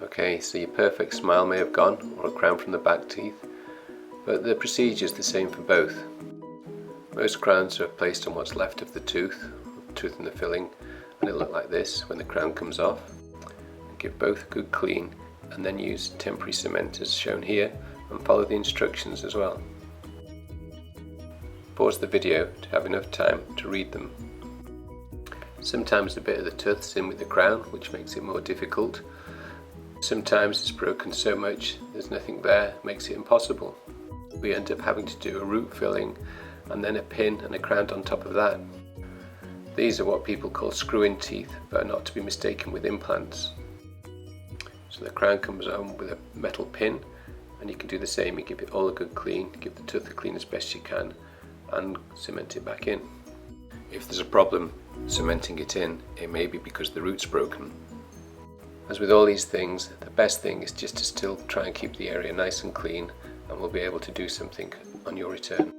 Okay, so your perfect smile may have gone, or a crown from the back teeth, but the procedure is the same for both. Most crowns are placed on what's left of the tooth in the filling, and it'll look like this when the crown comes off. Give both a good clean, and then use temporary cement as shown here, and follow the instructions as well. Pause the video to have enough time to read them. Sometimes a bit of the tooth's in with the crown, which makes it more difficult. Sometimes it's broken so much there's nothing there, makes it impossible. We end up having to do a root filling and then a pin and a crown on top of that. These are what people call screw-in teeth, but are not to be mistaken with implants. So the crown comes on with a metal pin, and you can do the same. You give it all a good clean, give the tooth a clean as best you can, and cement it back in. If there's a problem cementing it in, it may be because the root's broken. As with all these things, the best thing is just to still try and keep the area nice and clean, and we'll be able to do something on your return.